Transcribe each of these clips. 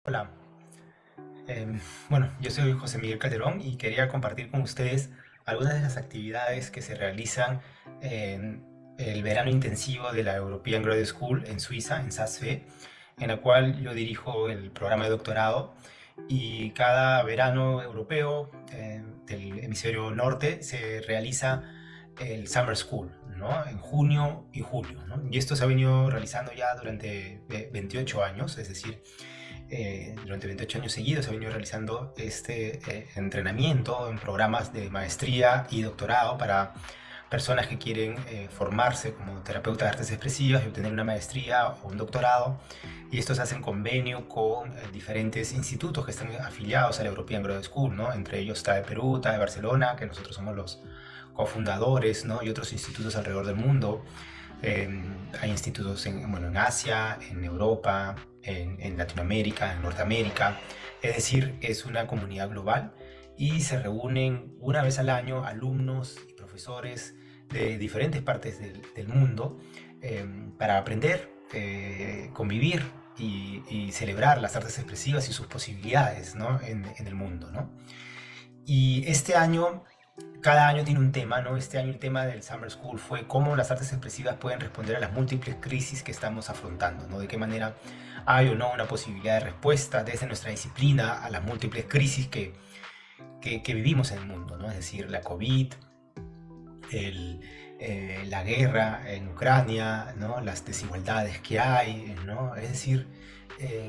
Hola, bueno, yo soy José Miguel Calderón y quería compartir con ustedes algunas de las actividades que se realizan en el verano intensivo de la European Graduate School en Suiza, en SASFE, en la cual yo dirijo el programa de doctorado y cada verano europeo del hemisferio norte se realiza el Summer School, ¿no? En junio y julio, ¿no? Y esto se ha venido realizando ya durante 28 años, es decir, durante 28 años seguidos se ha venido realizando este entrenamiento en programas de maestría y doctorado para personas que quieren formarse como terapeutas de artes expresivas y obtener una maestría o un doctorado. Y estos hacen convenio con diferentes institutos que están afiliados a la European Graduate School, ¿no? Entre ellos está de Perú, está de Barcelona, que nosotros somos los cofundadores, ¿no? Y otros institutos alrededor del mundo. Hay institutos bueno, en Asia, en Europa, en Latinoamérica, en Norteamérica. Es decir, es una comunidad global y se reúnen una vez al año alumnos y profesores de diferentes partes del mundo para aprender, convivir y celebrar las artes expresivas y sus posibilidades, ¿no? En el mundo, ¿no? Y este año, cada año tiene un tema, ¿no? Este año el tema del Summer School fue cómo las artes expresivas pueden responder a las múltiples crisis que estamos afrontando, ¿no? De qué manera hay o no una posibilidad de respuesta desde nuestra disciplina a las múltiples crisis que vivimos en el mundo, ¿no? Es decir, la COVID, la guerra en Ucrania, ¿no? Las desigualdades que hay, ¿no? Es decir,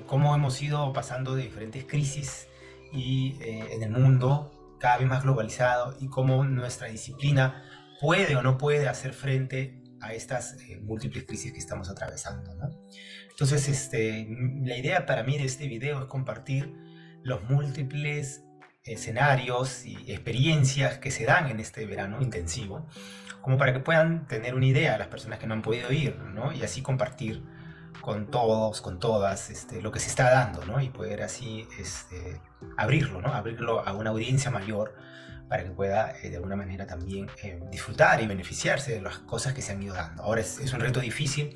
cómo hemos ido pasando de diferentes crisis en el mundo cada vez más globalizado y cómo nuestra disciplina puede o no puede hacer frente a estas múltiples crisis que estamos atravesando, ¿no? Entonces, la idea para mí de este video es compartir los múltiples escenarios y experiencias que se dan en este verano intensivo, como para que puedan tener una idea las personas que no han podido ir, ¿no? Y así compartir con todos, con todas, lo que se está dando, ¿no? Y poder así abrirlo, ¿no? Abrirlo a una audiencia mayor para que pueda de alguna manera también disfrutar y beneficiarse de las cosas que se han ido dando. Ahora es un reto difícil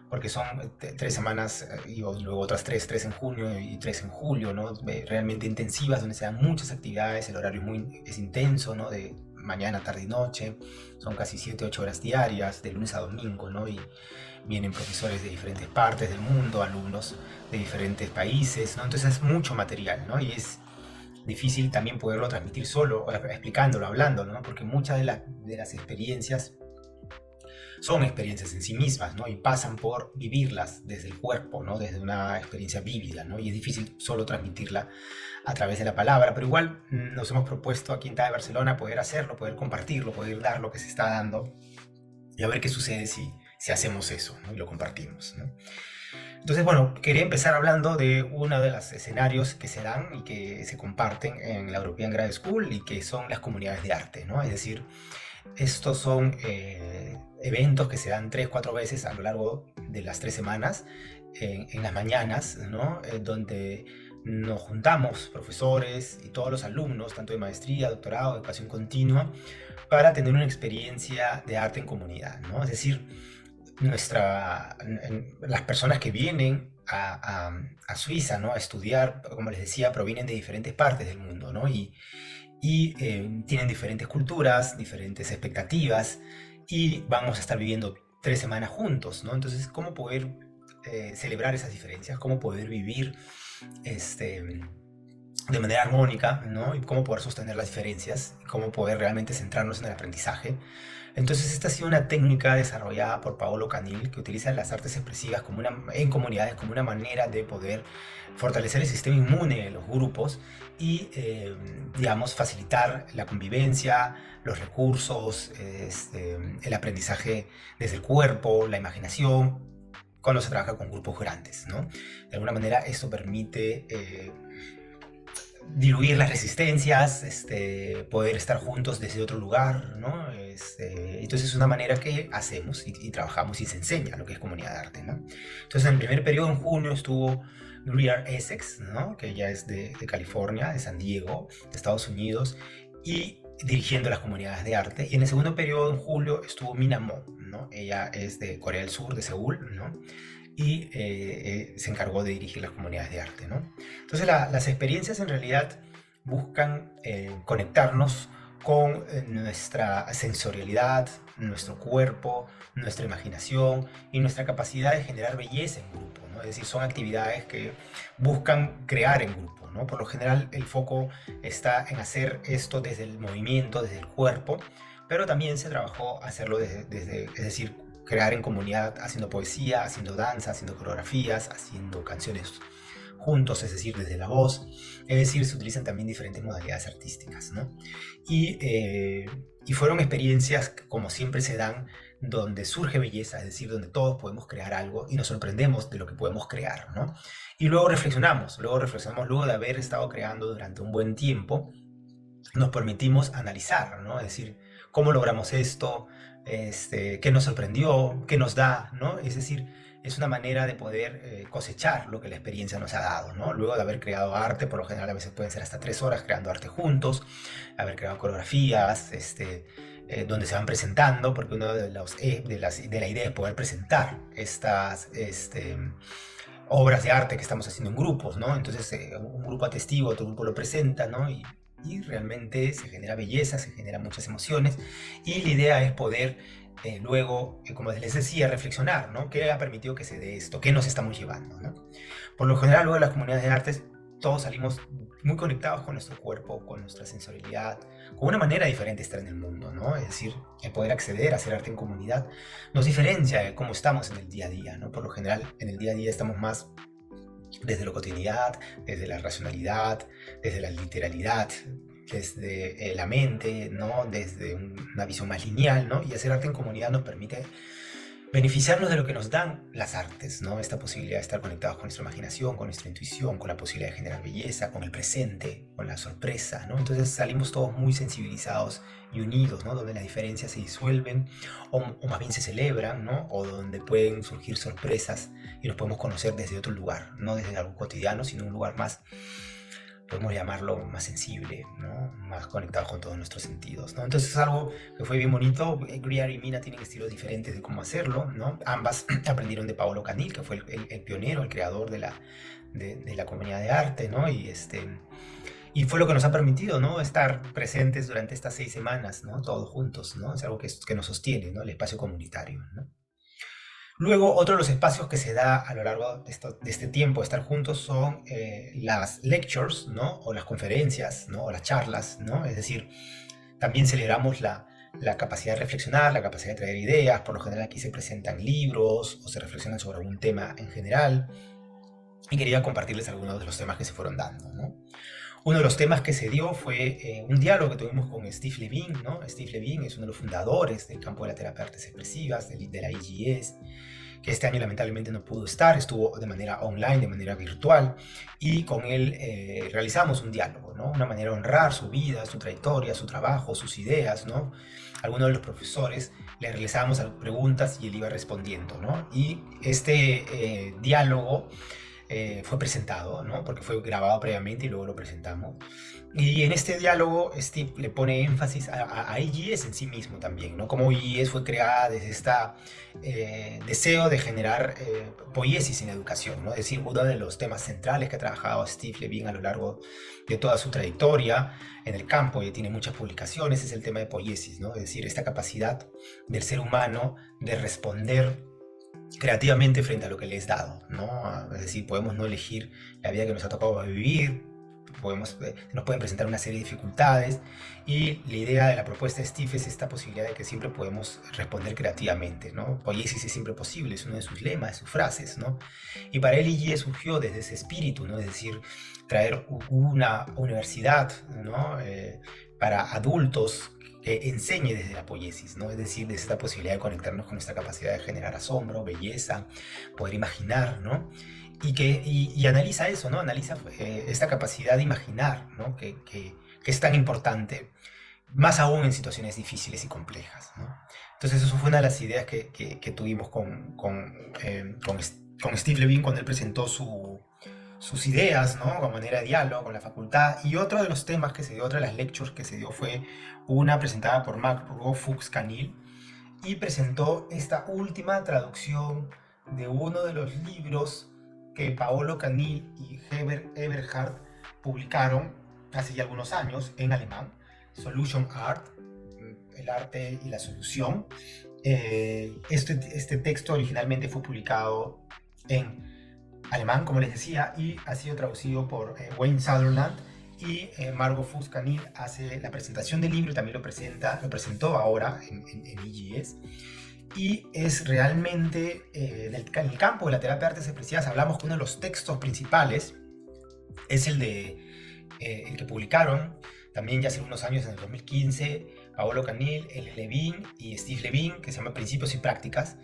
porque son 3 semanas y luego otras tres en junio y tres en julio, ¿no? Realmente intensivas, donde se dan muchas actividades, el horario es intenso, ¿no? De mañana, tarde y noche, son casi 7, 8 horas diarias, de lunes a domingo, ¿no? Y vienen profesores de diferentes partes del mundo, alumnos de diferentes países, ¿no? Entonces es mucho material, ¿no? Y es difícil también poderlo transmitir solo, explicándolo, hablándolo, ¿no? Porque muchas de las experiencias son experiencias en sí mismas, ¿no? Y pasan por vivirlas desde el cuerpo, ¿no? Desde una experiencia vívida, ¿no? Y es difícil solo transmitirla a través de la palabra, pero igual nos hemos propuesto aquí en TAE Barcelona poder hacerlo, poder compartirlo, poder dar lo que se está dando y a ver qué sucede si hacemos eso, ¿no? Y lo compartimos, ¿no? Entonces, bueno, quería empezar hablando de uno de los escenarios que se dan y que se comparten en la European Graduate School y que son las comunidades de arte, ¿no? Es decir, estos son eventos que se dan 3, 4 veces a lo largo de las 3 semanas, en las mañanas, ¿no? Donde nos juntamos profesores y todos los alumnos, tanto de maestría, doctorado, educación continua, para tener una experiencia de arte en comunidad, ¿no? Es decir, las personas que vienen a Suiza, ¿no? A estudiar, como les decía, provienen de diferentes partes del mundo, ¿no? Y tienen diferentes culturas, diferentes expectativas y vamos a estar viviendo 3 semanas juntos, ¿no? Entonces, ¿cómo poder celebrar esas diferencias? ¿Cómo poder vivir de manera armónica, ¿no? Y cómo poder sostener las diferencias, cómo poder realmente centrarnos en el aprendizaje. Entonces, esta ha sido una técnica desarrollada por Paolo Canil, que utiliza las artes expresivas en comunidades como una manera de poder fortalecer el sistema inmune de los grupos y, digamos, facilitar la convivencia, los recursos, el aprendizaje desde el cuerpo, la imaginación, cuando se trabaja con grupos grandes, ¿no? De alguna manera, esto permite diluir las resistencias, poder estar juntos desde otro lugar, ¿no? Entonces es una manera que hacemos y trabajamos y se enseña lo que es comunidad de arte, ¿no? Entonces en el primer periodo en junio estuvo Greer Essex, ¿no? Que ella es de California, de San Diego, de Estados Unidos, y dirigiendo las comunidades de arte. Y en el segundo periodo en julio estuvo Mina Mo, ¿no? Ella es de Corea del Sur, de Seúl, ¿no? y se encargó de dirigir las comunidades de arte, ¿no? Entonces las experiencias en realidad buscan conectarnos con nuestra sensorialidad, nuestro cuerpo, nuestra imaginación y nuestra capacidad de generar belleza en grupo, ¿no? Es decir, son actividades que buscan crear en grupo, ¿no? Por lo general el foco está en hacer esto desde el movimiento, desde el cuerpo, pero también se trabajó hacerlo es decir, crear en comunidad, haciendo poesía, haciendo danza, haciendo coreografías, haciendo canciones juntos, es decir, desde la voz. Es decir, se utilizan también diferentes modalidades artísticas, ¿no? Y fueron experiencias que, como siempre se dan, donde surge belleza, es decir, donde todos podemos crear algo y nos sorprendemos de lo que podemos crear, ¿no? Y luego reflexionamos luego de haber estado creando durante un buen tiempo, nos permitimos analizar, ¿no? Es decir, cómo logramos esto, qué nos sorprendió, qué nos da, ¿no? Es decir, es una manera de poder cosechar lo que la experiencia nos ha dado, ¿no? Luego de haber creado arte, por lo general a veces pueden ser hasta 3 horas creando arte juntos, haber creado coreografías, donde se van presentando, porque una de, de la idea es poder presentar estas obras de arte que estamos haciendo en grupos, ¿no? Entonces un grupo atestigua, otro grupo lo presenta, ¿no? Y realmente se genera belleza, se generan muchas emociones y la idea es poder luego, como les decía, reflexionar, ¿no? ¿Qué ha permitido que se dé esto? ¿Qué nos estamos llevando, ¿no? Por lo general, luego de las comunidades de artes, todos salimos muy conectados con nuestro cuerpo, con nuestra sensorialidad, con una manera diferente de estar en el mundo, ¿no? Es decir, el poder acceder a hacer arte en comunidad nos diferencia de cómo estamos en el día a día, ¿no? Por lo general, en el día a día estamos más desde lo cotidianidad, desde la racionalidad, desde la literalidad, desde la mente, ¿no? Desde una visión más lineal, ¿no? Y hacer arte en comunidad nos permite beneficiarnos de lo que nos dan las artes, ¿no? Esta posibilidad de estar conectados con nuestra imaginación, con nuestra intuición, con la posibilidad de generar belleza, con el presente, con la sorpresa, ¿no? Entonces salimos todos muy sensibilizados y unidos, ¿no? Donde las diferencias se disuelven o más bien se celebran, ¿no? O donde pueden surgir sorpresas y nos podemos conocer desde otro lugar, no desde algo cotidiano, sino un lugar más, podemos llamarlo más sensible, ¿no? Más conectado con todos nuestros sentidos, ¿no? Entonces es algo que fue bien bonito. Greer y Mina tienen estilos diferentes de cómo hacerlo, ¿no? Ambas aprendieron de Paolo Canil, que fue el pionero, el creador de la comunidad de arte, ¿no? Y fue lo que nos ha permitido, ¿no? Estar presentes durante estas 6 semanas, ¿no? Todos juntos, ¿no? Es algo que nos sostiene, ¿no? El espacio comunitario, ¿no? Luego, otro de los espacios que se da a lo largo de este tiempo de estar juntos son las lectures, ¿no? O las conferencias, ¿no? O las charlas, ¿no? Es decir, también celebramos la capacidad de reflexionar, la capacidad de traer ideas. Por lo general aquí se presentan libros o se reflexionan sobre algún tema en general. Y quería compartirles algunos de los temas que se fueron dando, ¿no? Uno de los temas que se dio fue un diálogo que tuvimos con Steve Levine, ¿no? Steve Levine es uno de los fundadores del campo de la terapia de artes expresivas, de la IGS, que este año lamentablemente no pudo estar, estuvo de manera online, de manera virtual, y con él realizamos un diálogo, ¿no? Una manera de honrar su vida, su trayectoria, su trabajo, sus ideas, ¿no? Algunos de los profesores le realizábamos preguntas y él iba respondiendo, ¿no? Y este diálogo fue presentado, ¿no? Porque fue grabado previamente y luego lo presentamos. Y en este diálogo Steve le pone énfasis a IGS en sí mismo también, ¿no? Como IGS fue creada desde este deseo de generar poiesis en educación, ¿no? Es decir, uno de los temas centrales que ha trabajado Steve Levine a lo largo de toda su trayectoria en el campo, y tiene muchas publicaciones, es el tema de poiesis, ¿no? Es decir, esta capacidad del ser humano de responder creativamente frente a lo que le es dado, ¿no? Es decir, podemos no elegir la vida que nos ha tocado vivir, nos pueden presentar una serie de dificultades, y la idea de la propuesta de Steve es esta posibilidad de que siempre podemos responder creativamente, ¿no? Poiesis es siempre posible, es uno de sus lemas, de sus frases, ¿no? Y para él IGE surgió desde ese espíritu, ¿no? Es decir, traer una universidad, ¿no? Para adultos que enseñe desde la poiesis, ¿no? Es decir, desde esta posibilidad de conectarnos con nuestra capacidad de generar asombro, belleza, poder imaginar, ¿no? Y analiza eso, ¿no? Analiza esta capacidad de imaginar, ¿no? Que es tan importante, más aún en situaciones difíciles y complejas, ¿no? Entonces eso fue una de las ideas que tuvimos con Steve Levine cuando él presentó sus ideas, ¿no? A manera de diálogo con la facultad. Y otro de los temas que se dio, otra de las lectures que se dio fue una presentada por Marc Fuchs Canil, y presentó esta última traducción de uno de los libros que Paolo Canil y Herbert Eberhard publicaron hace ya algunos años en alemán, Solution Art, el arte y la solución. Este texto originalmente fue publicado en alemán, como les decía, y ha sido traducido por Wayne Sutherland, y Margot Fuchs-Canil hace la presentación del libro y también lo presentó ahora en EGS. Y es realmente, en el campo de la terapia de artes expresivas, hablamos que uno de los textos principales es el que publicaron también ya hace unos años, en el 2015, Paolo Canil, L. Levine y Steve Levine, que se llama Principios y Prácticas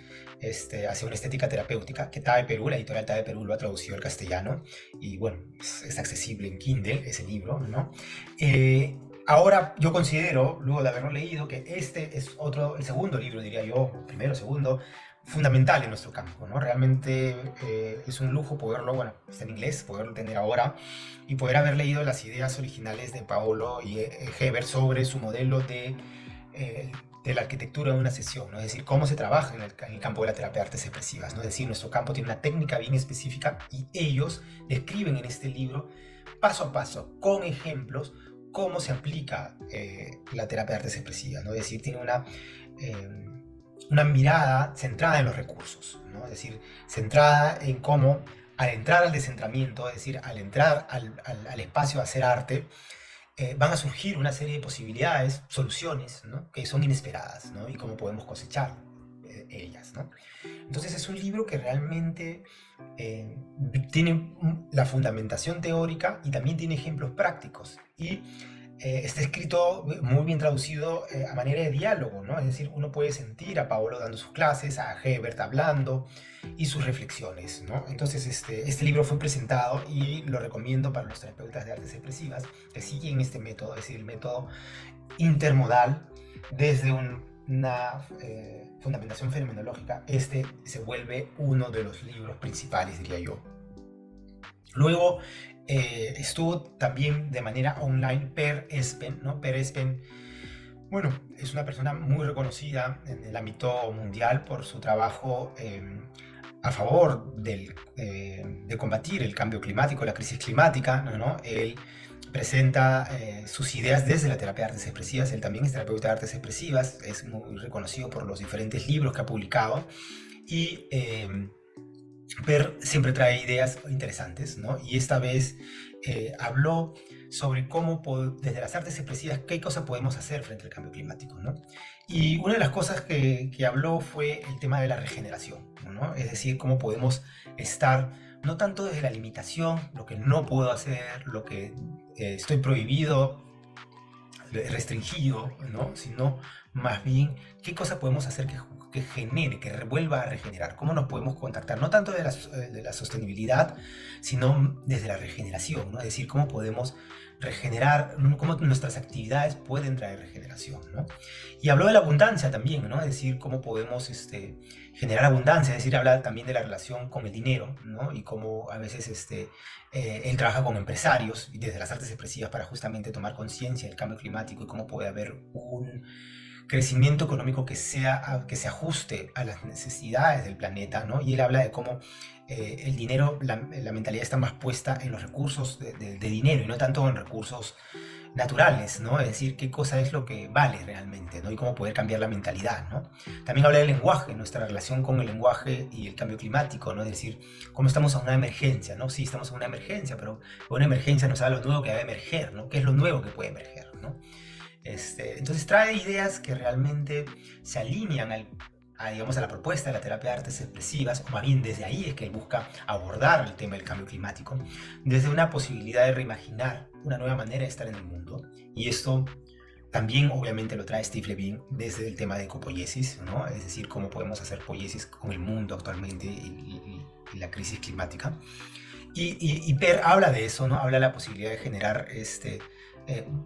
hacia una estética terapéutica, que TAE Perú, la editorial TAE Perú, lo ha traducido al castellano, y bueno, es accesible en Kindle ese libro, ¿no? Ahora yo considero, luego de haberlo leído, que este es el segundo libro, diría yo, primero, segundo, fundamental en nuestro campo, ¿no? Realmente es un lujo poderlo, bueno, está en inglés, poderlo tener ahora y poder haber leído las ideas originales de Paolo y Herbert sobre su modelo de la arquitectura de una sesión, ¿no? Es decir, cómo se trabaja en el campo de la terapia de artes expresivas, ¿no? Es decir, nuestro campo tiene una técnica bien específica y ellos describen en este libro paso a paso, con ejemplos, cómo se aplica la terapia de artes expresivas, ¿no? Es decir, tiene una mirada centrada en los recursos, ¿no? Es decir, centrada en cómo al entrar al descentramiento, es decir, al entrar al espacio a hacer arte, van a surgir una serie de posibilidades, soluciones, ¿no? Que son inesperadas, ¿no? Y cómo podemos cosechar ellas, ¿no? Entonces es un libro que realmente tiene la fundamentación teórica y también tiene ejemplos prácticos, y está escrito muy bien traducido a manera de diálogo, ¿no? Es decir, uno puede sentir a Paolo dando sus clases, a Herbert hablando y sus reflexiones, ¿no? Entonces este libro fue presentado y lo recomiendo para los terapeutas de artes expresivas que siguen este método, es decir, el método intermodal desde una fundamentación fenomenológica. Este se vuelve uno de los libros principales, diría yo. Luego estuvo también de manera online Per Espen, ¿no? Per Espen, bueno, es una persona muy reconocida en el ámbito mundial por su trabajo a favor de combatir el cambio climático, la crisis climática, ¿no? Él presenta sus ideas desde la terapia de artes expresivas. Él también es terapeuta de artes expresivas, es muy reconocido por los diferentes libros que ha publicado, y Per siempre trae ideas interesantes, ¿no? Y esta vez habló sobre cómo, desde las artes expresivas, qué cosas podemos hacer frente al cambio climático, ¿no? Y una de las cosas que habló fue el tema de la regeneración, ¿no? Es decir, cómo podemos estar, no tanto desde la limitación, lo que no puedo hacer, lo que estoy prohibido, restringido, ¿no? Sino más bien qué cosas podemos hacer que genere, que vuelva a regenerar, cómo nos podemos contactar, no tanto de la sostenibilidad, sino desde la regeneración, ¿no? Es decir, cómo podemos regenerar, cómo nuestras actividades pueden traer regeneración, ¿no? Y habló de la abundancia también, ¿no? Es decir, cómo podemos generar abundancia, es decir, habla también de la relación con el dinero, ¿no? Y cómo a veces él trabaja con empresarios y desde las artes expresivas para justamente tomar conciencia del cambio climático y cómo puede haber un crecimiento económico que se ajuste a las necesidades del planeta, ¿no? Y él habla de cómo el dinero, la mentalidad está más puesta en los recursos de dinero y no tanto en recursos naturales, ¿no? Es decir, qué cosa es lo que vale realmente, ¿no? Y cómo poder cambiar la mentalidad, ¿no? También habla del lenguaje, nuestra relación con el lenguaje y el cambio climático, ¿no? Es decir, cómo estamos en una emergencia, ¿no? Sí, estamos en una emergencia, pero una emergencia nos habla de lo nuevo que va a emerger, ¿no? ¿Qué es lo nuevo que puede emerger, ¿no? Entonces trae ideas que realmente se alinean digamos, a la propuesta de la terapia de artes expresivas, o más bien desde ahí es que él busca abordar el tema del cambio climático, desde una posibilidad de reimaginar una nueva manera de estar en el mundo. Y esto también obviamente lo trae Steve Levine desde el tema de ecopoiesis, ¿no? Es decir, cómo podemos hacer poiesis con el mundo actualmente y la crisis climática. Y Per habla de eso, ¿no? Habla de la posibilidad de generar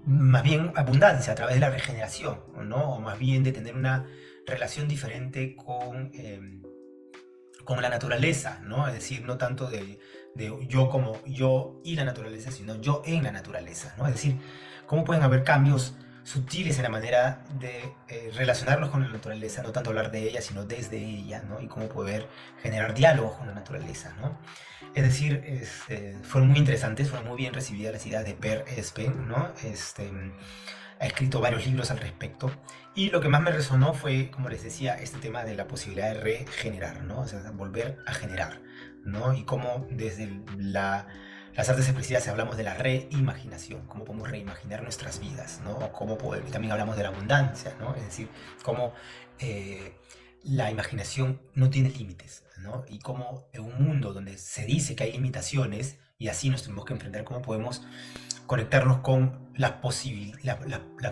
más bien abundancia a través de la regeneración, ¿no? O más bien de tener una relación diferente con la naturaleza, ¿no? Es decir, no tanto de yo como yo y la naturaleza, sino yo en la naturaleza, ¿no? Es decir, cómo pueden haber cambios sutiles en la manera de relacionarlos con la naturaleza, no tanto hablar de ella, sino desde ella, ¿no? Y cómo poder generar diálogos con la naturaleza, ¿no? Es decir, fueron muy interesantes, fueron muy bien recibidas las ideas de Per Espen, ¿no? Ha escrito varios libros al respecto. Y lo que más me resonó fue, como les decía, este tema de la posibilidad de regenerar, ¿no? O sea, volver a generar, ¿no? Y cómo desde las artes expresivas hablamos de la reimaginación, cómo podemos reimaginar nuestras vidas, ¿no? O cómo poder, y también hablamos de la abundancia, ¿no? Es decir, cómo eh, la imaginación no tiene límites, ¿no? Y cómo en un mundo donde se dice que hay limitaciones, y así nos tenemos que enfrentar, cómo podemos conectarnos con las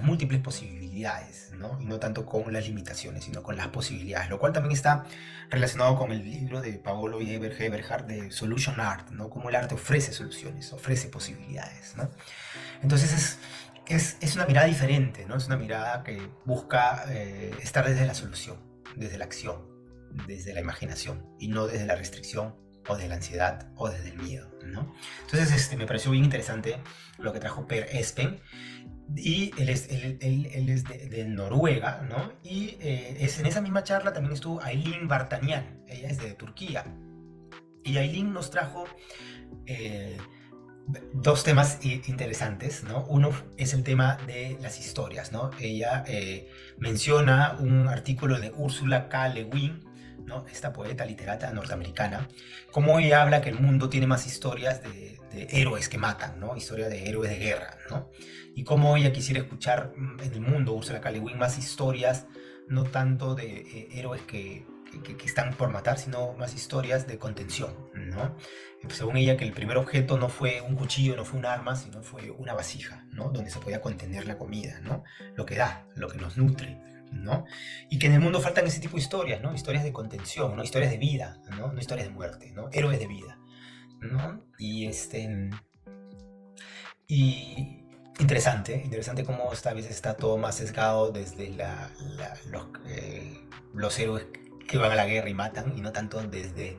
múltiples posibilidades, ¿no? Y no tanto con las limitaciones, sino con las posibilidades, lo cual también está relacionado con el libro de Paolo Eberhard de Solution Art, ¿no? Cómo el arte ofrece soluciones, ofrece posibilidades, ¿no? Entonces es una mirada diferente, ¿no? Es una mirada que busca estar desde la solución, desde la acción, desde la imaginación, y no desde la restricción o de la ansiedad o desde el miedo, ¿no? Entonces me pareció bien interesante lo que trajo Per Espen, y él es de Noruega, ¿no? Y en esa misma charla también estuvo Aylin Vartanian, ella es de Turquía, y Aylin nos trajo eh, dos temas interesantes, ¿no? Uno es el tema de las historias, ¿no? Ella menciona un artículo de Ursula K. Le Guin, ¿no? Esta poeta literata norteamericana, cómo ella habla que el mundo tiene más historias de héroes que matan, ¿no? Historias de héroes de guerra, ¿no? Y cómo ella quisiera escuchar en el mundo, Ursula K. Le Guin, más historias, no tanto de héroes que están por matar, sino más historias de contención, ¿no? Según ella, que el primer objeto no fue un cuchillo, no fue un arma, sino fue una vasija, ¿no? Donde se podía contener la comida, ¿no? Lo que da, lo que nos nutre, ¿no? Y que en el mundo faltan ese tipo de historias, ¿no? Historias de contención, ¿no? Historias de vida, ¿no? No historias de muerte, ¿no? Héroes de vida, ¿no? Y interesante cómo esta vez está todo más sesgado desde los héroes que van a la guerra y matan, y no tanto desde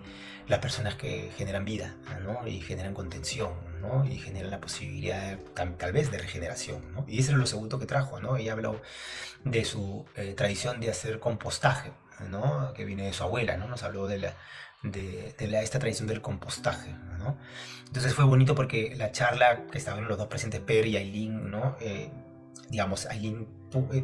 las personas que generan vida, ¿no? Y generan contención, ¿no? Y generan la posibilidad tal vez de regeneración, ¿no? Y eso es lo segundo que trajo, ¿no? Ella habló de su tradición de hacer compostaje, ¿no? Que viene de su abuela, ¿no? Nos habló esta tradición del compostaje, ¿no? Entonces fue bonito porque la charla que estaban los dos presentes, Per y Aylin, ¿no? Digamos, Aylin,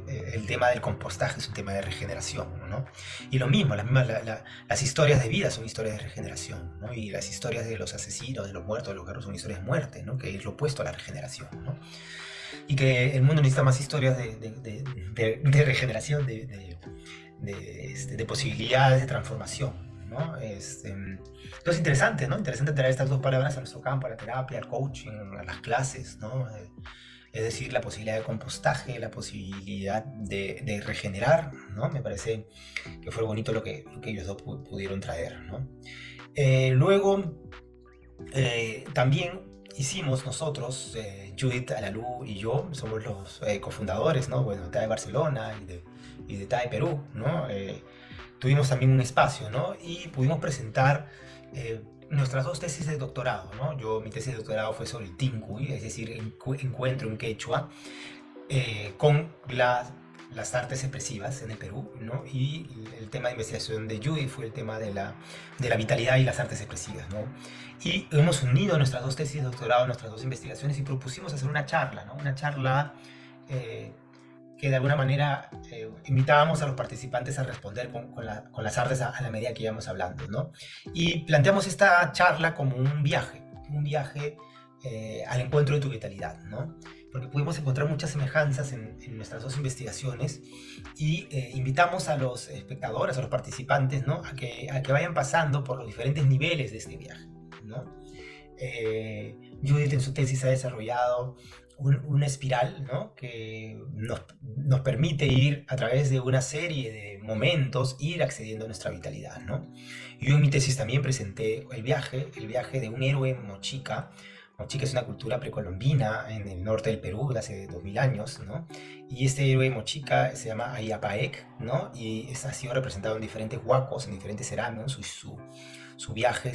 el tema del compostaje es un tema de regeneración, ¿no? Y lo mismo, las historias de vida son historias de regeneración, ¿no? Y las historias de los asesinos, de los muertos, de los guerreros son historias de muerte, ¿no? Que es lo opuesto a la regeneración, ¿no? Y que el mundo necesita más historias de regeneración, de posibilidades de transformación, ¿no? Entonces interesante, ¿no? Interesante traer estas dos palabras a nuestro campo, a la terapia, al coaching, a las clases, ¿no? Es decir, la posibilidad de compostaje, la posibilidad de regenerar, ¿no? Me parece que fue bonito lo que ellos dos pudieron traer, ¿no? Luego, también hicimos nosotros, Judith Alalú y yo, somos los cofundadores, ¿no? Bueno, de TAE Barcelona y de TAE Perú, ¿no? Tuvimos también un espacio, ¿no? Y pudimos presentar nuestras dos tesis de doctorado, ¿no? Mi tesis de doctorado fue sobre el Tincuy, es decir, encuentro en quechua, con las artes expresivas en el Perú, ¿no? Y el tema de investigación de Judy fue el tema de la vitalidad y las artes expresivas, ¿no? Y hemos unido nuestras dos tesis de doctorado, nuestras dos investigaciones, y propusimos hacer una charla, ¿no? Una charla que de alguna manera invitábamos a los participantes a responder con las artes a la medida que íbamos hablando, ¿no? Y planteamos esta charla como un viaje al encuentro de tu vitalidad, ¿no? Porque pudimos encontrar muchas semejanzas en nuestras dos investigaciones, y invitamos a los espectadores, a los participantes, ¿no? a que vayan pasando por los diferentes niveles de este viaje, ¿no? Judith en su tesis ha desarrollado una espiral, ¿no? Que nos permite ir a través de una serie de momentos, ir accediendo a nuestra vitalidad, ¿no? Yo en mi tesis también presenté el viaje de un héroe mochica. Mochica es una cultura precolombina en el norte del Perú de hace 2000 años, ¿no? Y este héroe mochica se llama Ayapaec, ¿no? Y ha sido representado en diferentes huacos, en diferentes cerámicos, su viaje,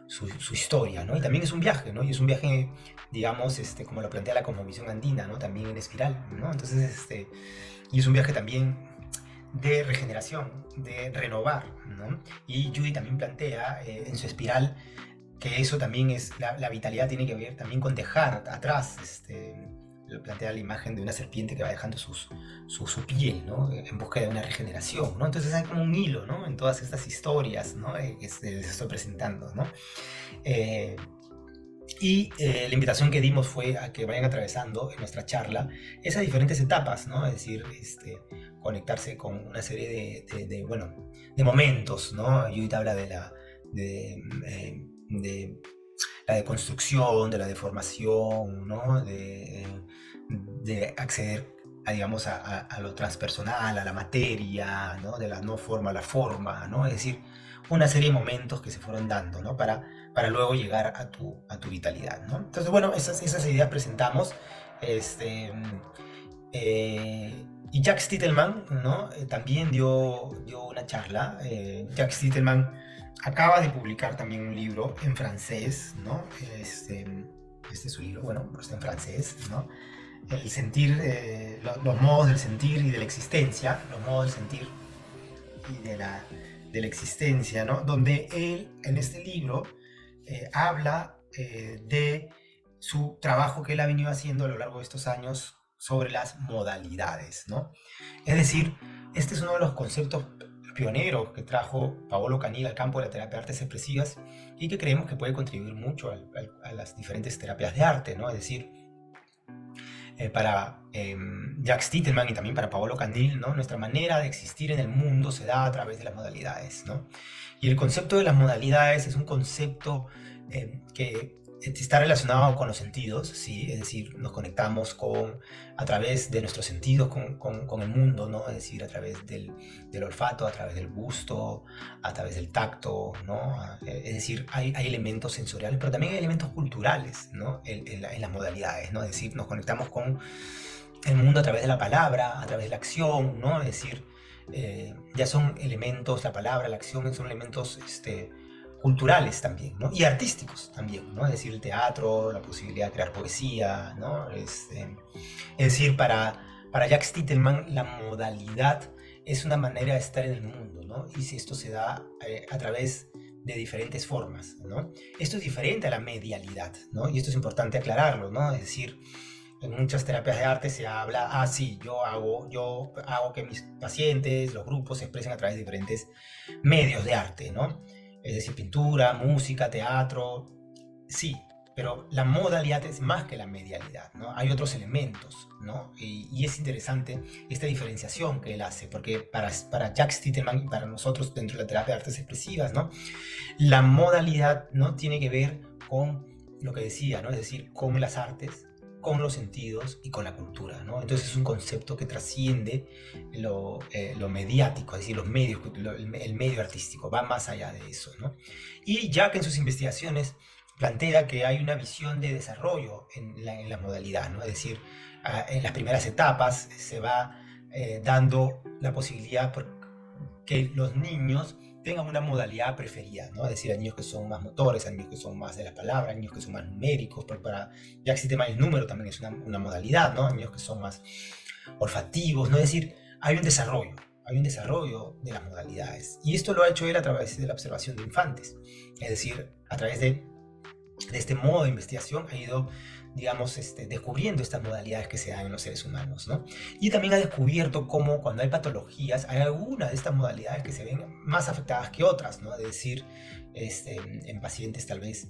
su historia, ¿no? Y también es un viaje, ¿no? Y es un viaje, digamos, como lo plantea la cosmovisión andina, ¿no? También en espiral, ¿no? Entonces, y es un viaje también de regeneración, de renovar, ¿no? Y Judy también plantea en su espiral que eso también es, la vitalidad tiene que ver también con dejar atrás, lo plantea la imagen de una serpiente que va dejando su piel, ¿no? En busca de una regeneración, ¿no? Entonces hay como un hilo, ¿no? En todas estas historias, ¿no? Que les estoy presentando, ¿no? Eh, la invitación que dimos fue a que vayan atravesando en nuestra charla esas diferentes etapas, ¿no? Es decir, conectarse con una serie bueno, de momentos, ¿no? Judith habla de la deconstrucción, de la deformación, ¿no? De acceder a, digamos, a lo transpersonal, a la materia, ¿no? De la no forma a la forma, ¿no? Es decir, una serie de momentos que se fueron dando, ¿no? Para luego llegar a tu vitalidad, ¿no? Entonces, bueno, esas ideas presentamos. Y Jack Stitelman, ¿no? También dio una charla. Jack Stitelman acaba de publicar también un libro en francés, ¿no? Este es su libro, bueno, está en francés, ¿no? El sentir, los modos del sentir y de la existencia, los modos del sentir y de la existencia, ¿no? Donde él, en este libro, habla de su trabajo que él ha venido haciendo a lo largo de estos años sobre las modalidades, ¿no? Es decir, este es uno de los conceptos pioneros que trajo Paolo Canil al campo de la terapia de artes expresivas y que creemos que puede contribuir mucho a las diferentes terapias de arte, ¿no? Es decir, para Jack Stitelman y también para Paolo Canil, ¿no? Nuestra manera de existir en el mundo se da a través de las modalidades, ¿no? Y el concepto de las modalidades es un concepto que está relacionado con los sentidos, ¿sí? Es decir, nos conectamos a través de nuestros sentidos con el mundo, ¿no? Es decir, a través del olfato, a través del gusto, a través del tacto, ¿no? Es decir, hay elementos sensoriales, pero también hay elementos culturales, ¿no? En las modalidades, ¿no? Es decir, nos conectamos con el mundo a través de la palabra, a través de la acción, ¿no? Es decir, ya son elementos, la palabra, la acción, son elementos culturales también, ¿no? Y artísticos también, ¿no? Es decir, el teatro, la posibilidad de crear poesía, ¿no? Es decir, para Jack Stitelman, la modalidad es una manera de estar en el mundo, ¿no? Y si esto se da a través de diferentes formas, ¿no? Esto es diferente a la medialidad, ¿no? Y esto es importante aclararlo, ¿no? Es decir, en muchas terapias de arte se habla, sí, yo hago que mis pacientes, los grupos se expresen a través de diferentes medios de arte, ¿no? Es decir, pintura, música, teatro, sí, pero la modalidad es más que la medialidad, ¿no? Hay otros elementos, ¿no? Y es interesante esta diferenciación que él hace, porque para Jack Stitelman y para nosotros dentro de la terapia de artes expresivas, ¿no? La modalidad, ¿no? Tiene que ver con lo que decía, ¿no? Es decir, con las artes, con los sentidos y con la cultura, ¿no? Entonces es un concepto que trasciende lo mediático, es decir, los medios, el medio artístico, va más allá de eso, ¿no? Y Jack en sus investigaciones plantea que hay una visión de desarrollo en la modalidad, ¿no? Es decir, en las primeras etapas se va dando la posibilidad por que los niños tengan una modalidad preferida, ¿no? Es decir, hay niños que son más motores, hay niños que son más de la palabra, hay niños que son más numéricos, pero para ya existe más el número también es una modalidad, ¿no? Hay niños que son más olfativos, ¿no? Es decir, hay un desarrollo de las modalidades. Y esto lo ha hecho él a través de la observación de infantes, es decir, a través de este modo de investigación ha ido, digamos, descubriendo estas modalidades que se dan en los seres humanos, ¿no? Y también ha descubierto cómo cuando hay patologías, hay algunas de estas modalidades que se ven más afectadas que otras, ¿no? Es decir, en pacientes tal vez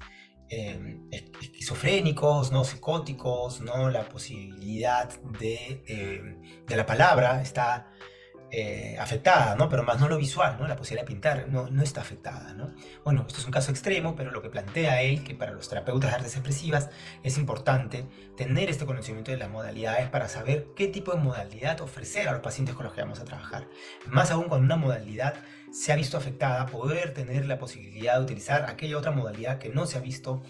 esquizofrénicos, ¿no? Psicóticos, ¿no? La posibilidad de la palabra está afectada, ¿no? Pero más no lo visual, ¿no? La posibilidad de pintar no está afectada, ¿no? Bueno, esto es un caso extremo, pero lo que plantea él, que para los terapeutas de artes expresivas es importante tener este conocimiento de las modalidades para saber qué tipo de modalidad ofrecer a los pacientes con los que vamos a trabajar. Más aún cuando una modalidad se ha visto afectada, poder tener la posibilidad de utilizar aquella otra modalidad que no se ha visto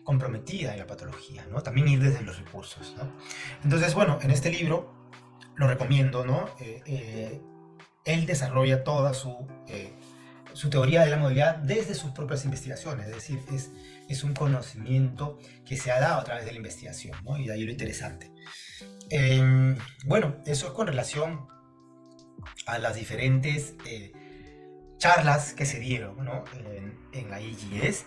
comprometida en la patología, ¿no? También ir desde los recursos, ¿no? Entonces, bueno, en este libro lo recomiendo, ¿no? Él desarrolla toda su su teoría de la movilidad desde sus propias investigaciones, es decir, es un conocimiento que se ha dado a través de la investigación, ¿no? Y de ahí lo interesante. Bueno, eso es con relación a las diferentes charlas que se dieron, ¿no? en la IGS.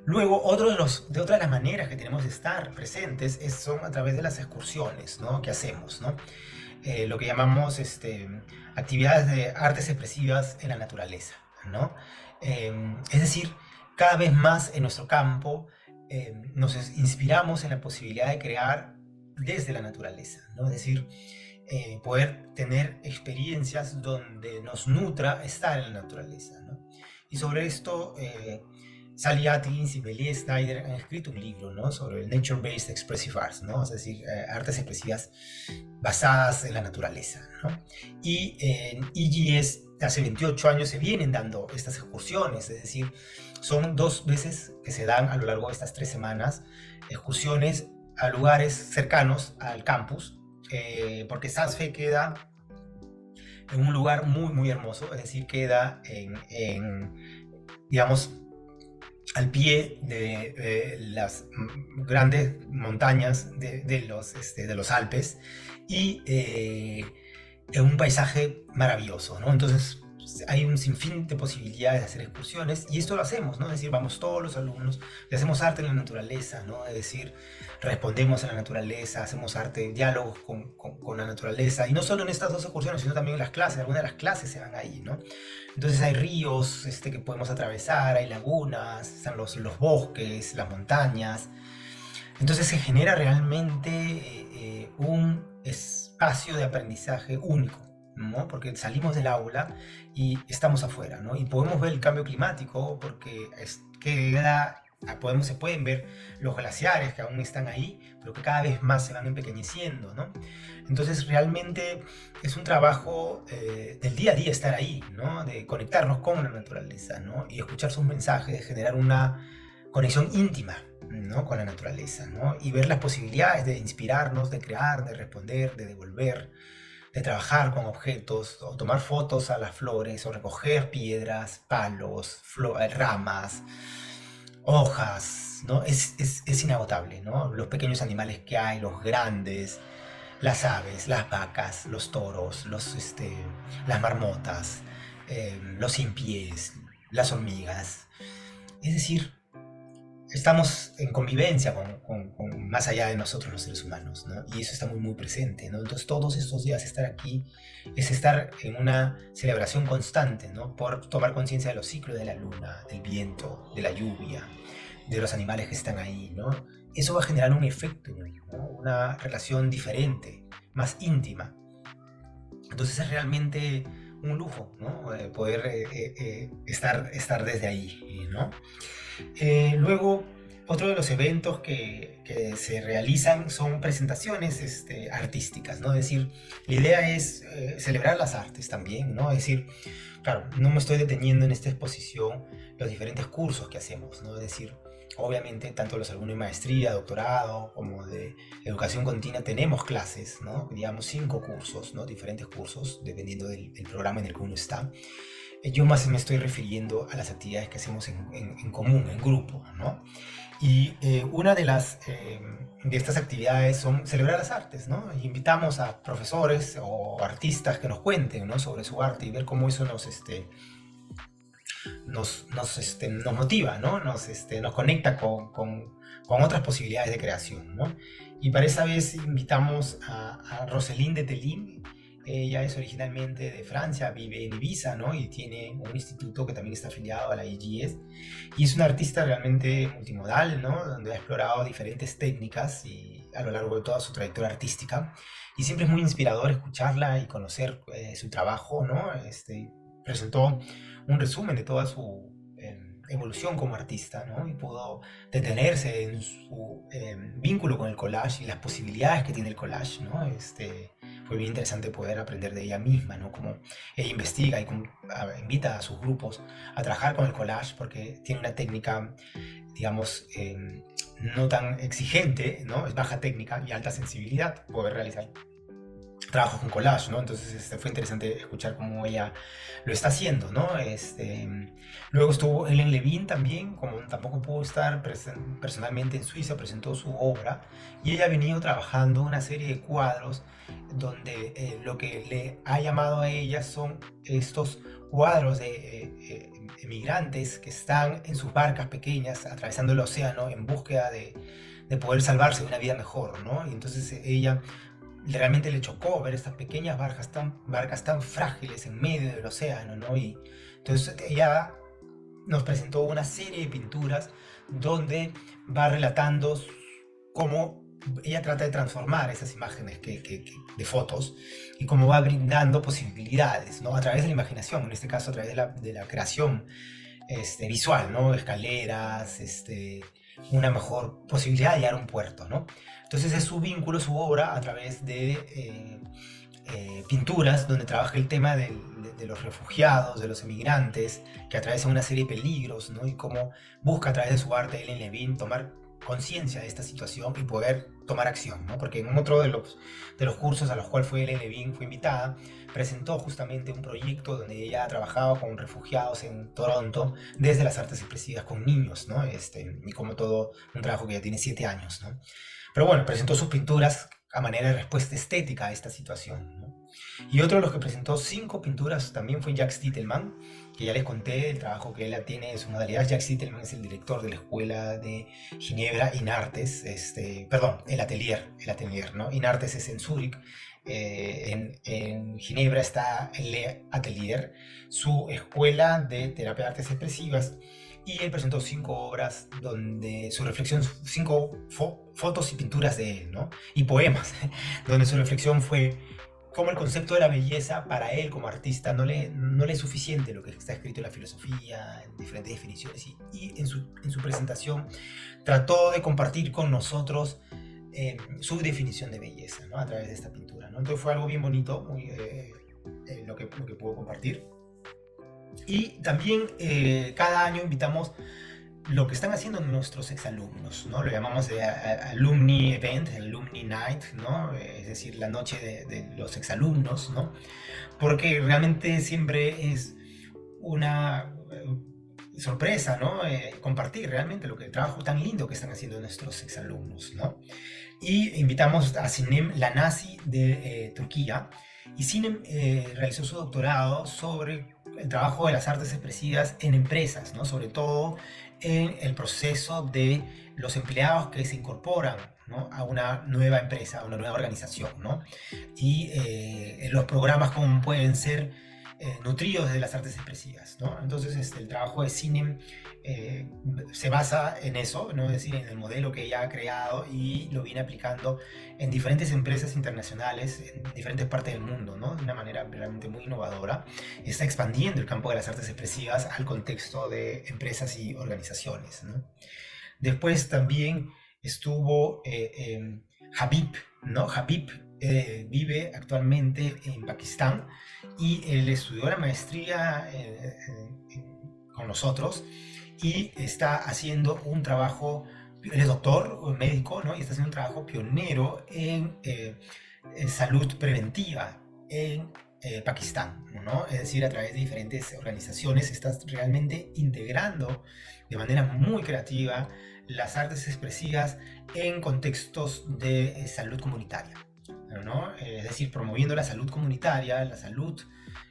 Luego, de otras de las maneras que tenemos de estar presentes son a través de las excursiones, ¿no? que hacemos, ¿no? Lo que llamamos actividades de artes expresivas en la naturaleza, ¿no? Es decir, cada vez más en nuestro campo nos inspiramos en la posibilidad de crear desde la naturaleza, ¿no? Es decir, poder tener experiencias donde nos nutra estar en la naturaleza, ¿no? Y sobre esto, Sally Atkins y Melia Snyder han escrito un libro, ¿no? sobre el Nature-Based Expressive Arts, ¿no? Es decir, artes expresivas basadas en la naturaleza, ¿no? Y en EGS hace 28 años se vienen dando estas excursiones, es decir, son 2 veces que se dan a lo largo de estas 3 semanas, excursiones a lugares cercanos al campus, porque SASFE queda en un lugar muy, muy hermoso, es decir, queda digamos, al pie de las grandes montañas de los Alpes y en un paisaje maravilloso, ¿no? Entonces hay un sinfín de posibilidades de hacer excursiones y esto lo hacemos, ¿no? Es decir, vamos todos los alumnos y hacemos arte en la naturaleza, ¿no? Es decir, respondemos a la naturaleza, hacemos arte, diálogos con la naturaleza y no solo en estas 2 excursiones, sino también en las clases, algunas de las clases se van ahí, ¿no? Entonces hay ríos que podemos atravesar, hay lagunas, están los bosques, las montañas. Entonces se genera realmente un espacio de aprendizaje único, ¿no? Porque salimos del aula y estamos afuera, ¿no? Y podemos ver el cambio climático porque se pueden ver los glaciares que aún están ahí, pero que cada vez más se van empequeñeciendo, ¿no? Entonces realmente es un trabajo del día a día estar ahí, ¿no? De conectarnos con la naturaleza, ¿no? Y escuchar sus mensajes, de generar una conexión íntima, ¿no? con la naturaleza, ¿no? Y ver las posibilidades de inspirarnos, de crear, de responder, de devolver, de trabajar con objetos, o tomar fotos a las flores, o recoger piedras, palos, ramas, hojas, ¿no? Es inagotable, ¿no? Los pequeños animales que hay, los grandes, las aves, las vacas, los toros, las marmotas, los cien pies, las hormigas. Es decir, estamos en convivencia con más allá de nosotros los seres humanos, ¿no? Y eso está muy, muy presente, ¿no? Entonces todos estos días estar aquí es estar en una celebración constante, ¿no? Por tomar conciencia de los ciclos de la luna, del viento, de la lluvia, de los animales que están ahí, ¿no? Eso va a generar un efecto, ¿no? Una relación diferente, más íntima. Entonces es realmente un lujo, ¿no? Poder estar desde ahí, ¿no? Luego, otro de los eventos que se realizan son presentaciones artísticas, ¿no? Es decir, la idea es celebrar las artes también, ¿no? Es decir, claro, no me estoy deteniendo en esta exposición los diferentes cursos que hacemos, ¿no? Es decir, obviamente, tanto los alumnos de maestría, doctorado, como de educación continua, tenemos clases, ¿no? Digamos, 5 cursos, ¿no? Diferentes cursos, dependiendo del programa en el que uno está. Yo más me estoy refiriendo a las actividades que hacemos en común, en grupo, ¿no? Y una de estas actividades son celebrar las artes, ¿no? Y invitamos a profesores o artistas que nos cuenten, ¿no? sobre su arte y ver cómo eso nos motiva, ¿no? Nos conecta con otras posibilidades de creación, ¿no? Y para esa vez invitamos a Roselyne de Telín. Ella es originalmente de Francia, vive en Ibiza, ¿no? Y tiene un instituto que también está afiliado a la IGS. Y es una artista realmente multimodal, ¿no? Donde ha explorado diferentes técnicas y a lo largo de toda su trayectoria artística. Y siempre es muy inspirador escucharla y conocer su trabajo, ¿no? Presentó un resumen de toda su evolución como artista, ¿no? Y pudo detenerse en su vínculo con el collage y las posibilidades que tiene el collage, ¿no? Fue bien interesante poder aprender de ella misma, ¿no? Como ella investiga y invita a sus grupos a trabajar con el collage porque tiene una técnica, digamos, no tan exigente, ¿no? Es baja técnica y alta sensibilidad poder realizar trabajos con collage, ¿no? Entonces fue interesante escuchar cómo ella lo está haciendo, ¿no? Luego estuvo Ellen Levin también, como tampoco pudo estar personalmente en Suiza, presentó su obra y ella ha venido trabajando una serie de cuadros donde lo que le ha llamado a ella son estos cuadros de emigrantes que están en sus barcas pequeñas atravesando el océano en búsqueda de poder salvarse de una vida mejor, ¿no? Y entonces ella realmente le chocó ver estas pequeñas barcas tan frágiles en medio del océano, ¿no? Y entonces ella nos presentó una serie de pinturas donde va relatando cómo ella trata de transformar esas imágenes de fotos y cómo va brindando posibilidades, ¿no? A través de la imaginación, en este caso a través de la creación visual, ¿no? Escaleras, una mejor posibilidad de llegar a un puerto, ¿no? Entonces es su vínculo, su obra, a través de pinturas donde trabaja el tema de los refugiados, de los emigrantes, que atravesan una serie de peligros, ¿no? Y cómo busca a través de su arte Ellen Levin tomar conciencia de esta situación y poder tomar acción, ¿no? Porque en otro de los cursos a los cuales fue Ellen Levin fue invitada, presentó justamente un proyecto donde ella ha trabajado con refugiados en Toronto desde las artes expresivas con niños, ¿no? Y como todo un trabajo que ya tiene 7 años, ¿no? Pero bueno, presentó sus pinturas a manera de respuesta estética a esta situación, ¿no? Y otro de los que presentó 5 pinturas también fue Jacques Titelman, que ya les conté el trabajo que él tiene en su modalidad. Jacques Titelman es el director de la Escuela de Ginebra Inartes, perdón, el atelier, ¿no? Inartes es en Zúrich. En Ginebra está el Atelier, su escuela de terapia de artes expresivas, y él presentó 5 obras donde su reflexión, 5 fotos y pinturas de él, ¿no? Y poemas, donde su reflexión fue cómo el concepto de la belleza para él como artista no le es suficiente lo que está escrito en la filosofía, en diferentes definiciones, y en su presentación trató de compartir con nosotros su definición de belleza, ¿no? A través de esta pintura, ¿no? Entonces fue algo bien bonito, muy, lo que puedo compartir. Y también cada año invitamos lo que están haciendo nuestros exalumnos, ¿no? Lo llamamos Alumni Event, Alumni Night, ¿no? Es decir, la noche de los exalumnos, ¿no? Porque realmente siempre es una sorpresa, ¿no? Compartir realmente el trabajo tan lindo que están haciendo nuestros exalumnos, ¿no? Y invitamos a Sinem Lanasi de Turquía. Y Sinem realizó su doctorado sobre el trabajo de las artes expresivas en empresas, ¿no? Sobre todo en el proceso de los empleados que se incorporan, ¿no? A una nueva empresa, a una nueva organización, ¿no? Y los programas como pueden ser nutridos de las artes expresivas, ¿no? Entonces el trabajo de Sinem se basa en eso, ¿no? Es decir, en el modelo que ella ha creado, y lo viene aplicando en diferentes empresas internacionales en diferentes partes del mundo, ¿no? De una manera realmente muy innovadora. Está expandiendo el campo de las artes expresivas al contexto de empresas y organizaciones, ¿no? Después también estuvo Habib, ¿no? Habib vive actualmente en Pakistán, y él estudió la maestría con nosotros, y está haciendo un trabajo, él es doctor médico, ¿no? Y está haciendo un trabajo pionero en salud preventiva en Pakistán, ¿no? Es decir, a través de diferentes organizaciones estás realmente integrando de manera muy creativa las artes expresivas en contextos de salud comunitaria, ¿no? Es decir, promoviendo la salud comunitaria, la salud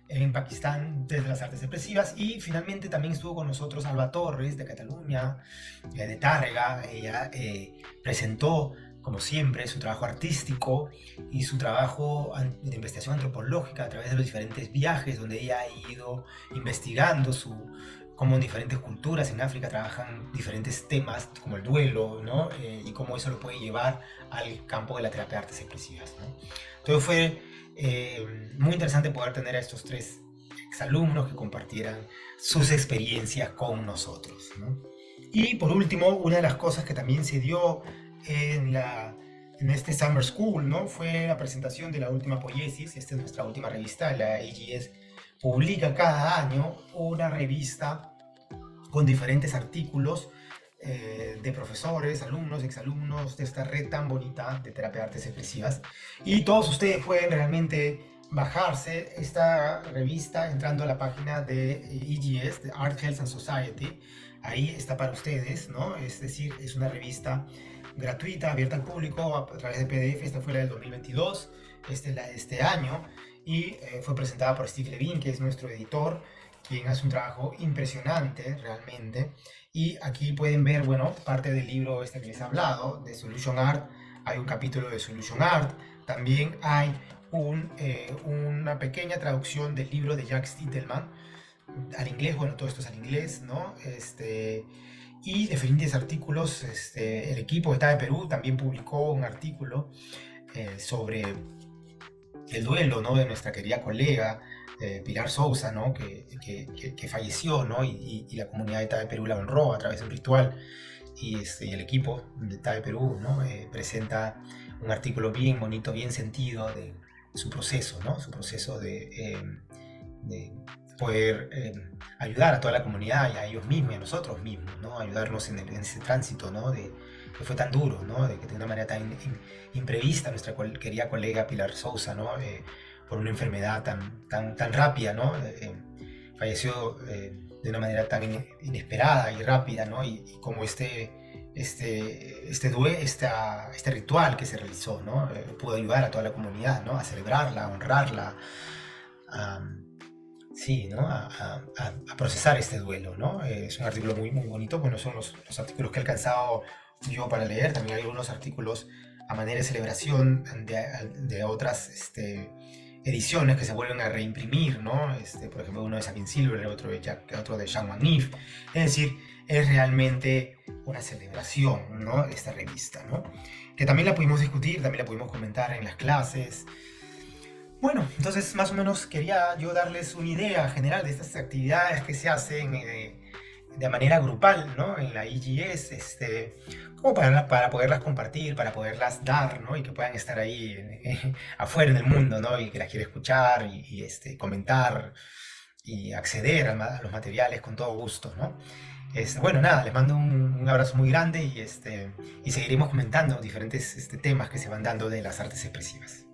en Pakistán desde las artes expresivas. Y finalmente también estuvo con nosotros Alba Torres de Cataluña, de Tàrrega. Ella presentó, como siempre, su trabajo artístico y su trabajo de investigación antropológica a través de los diferentes viajes donde ella ha ido investigando cómo en diferentes culturas en África trabajan diferentes temas como el duelo, ¿no? Y cómo eso lo puede llevar al campo de la terapia de artes expresivas, ¿no? Entonces fue muy interesante poder tener a estos 3 exalumnos que compartieran sus experiencias con nosotros, ¿no? Y por último, una de las cosas que también se dio en este Summer School, ¿no? Fue la presentación de la última Poiesis. Esta es nuestra última revista. La AGS publica cada año una revista con diferentes artículos de profesores, alumnos, exalumnos de esta red tan bonita de terapia de artes expresivas. Y todos ustedes pueden realmente bajarse esta revista entrando a la página de EGS, de Art, Health and Society. Ahí está para ustedes, ¿no? Es decir, es una revista gratuita, abierta al público a través de PDF. Esta fue la del 2022, la de este año, y fue presentada por Steve Levine, que es nuestro editor, quien hace un trabajo impresionante realmente. Y aquí pueden ver, bueno, parte del libro que les he hablado, de Solution Art. Hay un capítulo de Solution Art. También hay una pequeña traducción del libro de Jack Stitelman al inglés. Bueno, todo esto es al inglés, ¿no? Y diferentes artículos. El equipo de TAE Perú también publicó un artículo sobre el duelo, ¿no? De nuestra querida colega Pilar Sousa, ¿no? Que falleció, ¿no? Y la comunidad de TAE Perú la honró a través de un ritual. Y el equipo de TAE Perú, ¿no? Presenta un artículo bien bonito, bien sentido de su proceso, ¿no? Su proceso de poder ayudar a toda la comunidad y a ellos mismos y a nosotros mismos, ¿no? Ayudarnos en ese tránsito, ¿no? Que fue tan duro, ¿no? De que de una manera tan imprevista nuestra querida colega Pilar Sousa, ¿no? Por una enfermedad tan rápida, ¿no? Falleció de una manera tan inesperada y rápida, ¿no? Y como este ritual que se realizó, ¿no? Pudo ayudar a toda la comunidad, ¿no? A celebrarla, a honrarla, sí, ¿no? A procesar este duelo, ¿no? Es un artículo muy, muy bonito. Bueno, son los artículos que he alcanzado yo para leer. También hay algunos artículos a manera de celebración de otras ediciones que se vuelven a reimprimir, ¿no? Por ejemplo, uno de Sabine Silver, otro de Jean Magnif. Es decir, es realmente una celebración, ¿no? Esta revista, ¿no? Que también la pudimos discutir, también la pudimos comentar en las clases. Bueno, entonces más o menos quería yo darles una idea general de estas actividades que se hacen de manera grupal, ¿no? En la IGS, como para poderlas compartir, para poderlas dar, ¿no? Y que puedan estar ahí afuera en el mundo, ¿no? Y que las quiera escuchar y comentar y acceder a los materiales con todo gusto, ¿no? Bueno, nada, les mando un abrazo muy grande y seguiremos comentando diferentes temas que se van dando de las artes expresivas.